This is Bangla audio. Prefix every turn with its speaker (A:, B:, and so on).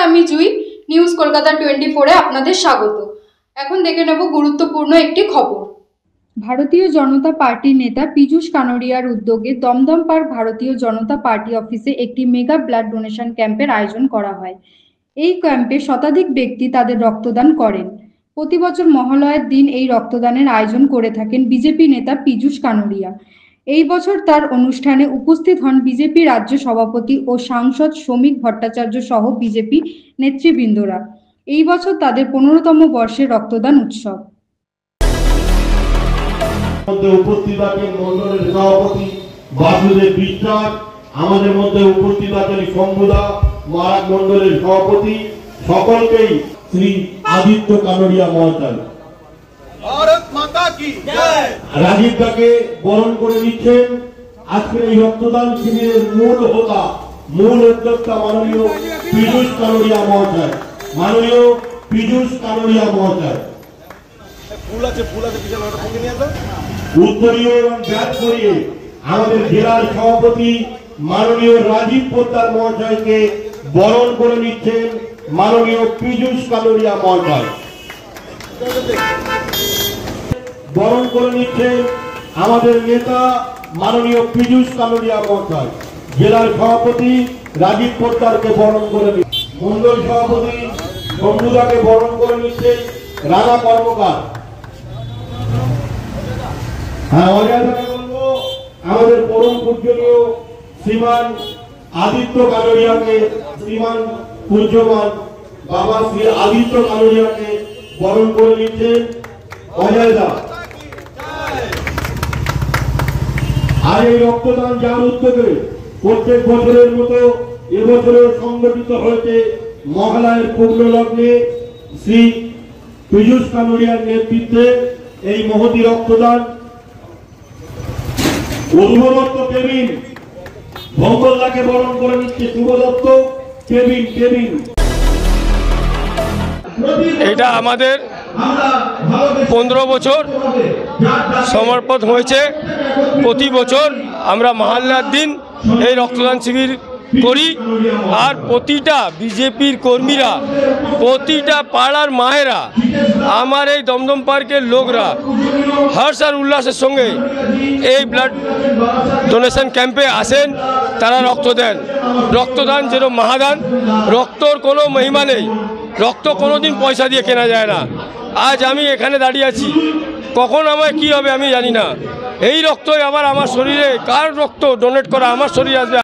A: আমি জুই। নিউজ কলকাতা 24-এ আপনাদের স্বাগত। এখন দেখে নেব গুরুত্বপূর্ণ একটি খবর। ভারতীয় জনতা পার্টির নেতা পীযূষ কানোরিয়ার উদ্যোগে দমদম পার্ক ভারতীয় জনতা পার্টি অফিসে একটি মেগা ব্লাড ডোনেশন ক্যাম্পের আয়োজন করা হয়। এই ক্যাম্পে শতাধিক ব্যক্তি তাদের রক্তদান করেন। প্রতি বছর মহালয়ার দিন এই রক্তদানের আয়োজন করে থাকেন বিজেপি নেতা পীযূষ কানোরিয়া। এই বছর তার অনুষ্ঠানে উপস্থিত হন বিজেপি রাজ্য সভাপতি ও সাংসদ শ্রমিক ভট্টাচার্য সহ বিজেপি নেতৃবৃন্দরা। এই বছর তাদের 15তম বর্ষের রক্তদান উৎসব।
B: উপস্থিত আছেন মন্ডলের সভাপতি বাসুদেব বিশ্বাস, আমাদের মধ্যে উপস্থিত আছেন শম্ভুদা মহারাজ মন্ডলের সভাপতি, সকলকেই শ্রী আদিত্য কানোরিয়া মহাশয় ভারত মাতা কি জয় রাজীব দাকে বরণ করে নিচ্ছেন। আজকের এই রক্তদান শিবিরের মূল উদ্যোক্তা মাননীয় পীযূষ কানোরিয়া মহাশয়, মাননীয় পীযূষ কানোরিয়া মহাশয় উত্তরীয় এবং ব্যাট করিয়ে আমাদের জেলার সভাপতি মাননীয় রাজীব পোদ্দার মহাশয়কে বরণ করে নিচ্ছেন মাননীয় পীযূষ কানোরিয়া মহাশয়। বরণ করে নিচ্ছেন আমাদের নেতা মাননীয় পীযূষ কানোরিয়া মহাশয়। জেলার সভাপতি রাজীব পোদ্দারকে বরণ করে নিচ্ছেন। মন্ডল সভাপতি শম্ভুদাকে বরণ করে নিচ্ছেন রানা কর্মকার। আমাদের পরম পূজনীয় শ্রীমান আদিত্য কানোরিয়াকে, শ্রীমান পূজ্যমান বাবা শ্রী আদিত্য কানোরিয়াকে বরণ করে নিচ্ছেন অজয় দা। আর এই রক্তদান যার উদ্যোগে প্রত্যেক বছরের মতো এবছরেও সংগঠিত হয়েছে মহালয়ের পূর্ণ লগ্নে শ্রী পীযূষ কানোরিয়ার নেতৃত্বে এই মহতি রক্তদান। শুভদত্ত কেবিন ভঙ্গলদাকে বরণ করে নিচ্ছে শুভদত্ত কেবিন।
C: এটা আমাদের 15 বছর সমর্পণ হয়েছে। প্রতি বছর আমরা মহালয়ার দিন এই রক্তদান শিবির করি। আর প্রতিটা বিজেপির কর্মীরা, প্রতিটা পাড়ার মায়েরা, আমার এই দমদম পার্কের লোকরা হর্ষ আর উল্লাসের সঙ্গে এই ব্লাড ডোনেশন ক্যাম্পে আসেন। তারা রক্ত দেন। রক্তদান যেন মহাদান। রক্তর কোনো মহিমা নেই। রক্ত কোনোদিন পয়সা দিয়ে কেনা যায় না। আজ আমি এখানে দাঁড়িয়ে আছি, কখন আমার কি হবে আমি জানি না। এই রক্তই আবার আমার শরীরে, কার রক্ত ডোনেট করা আমার শরীরে আসবে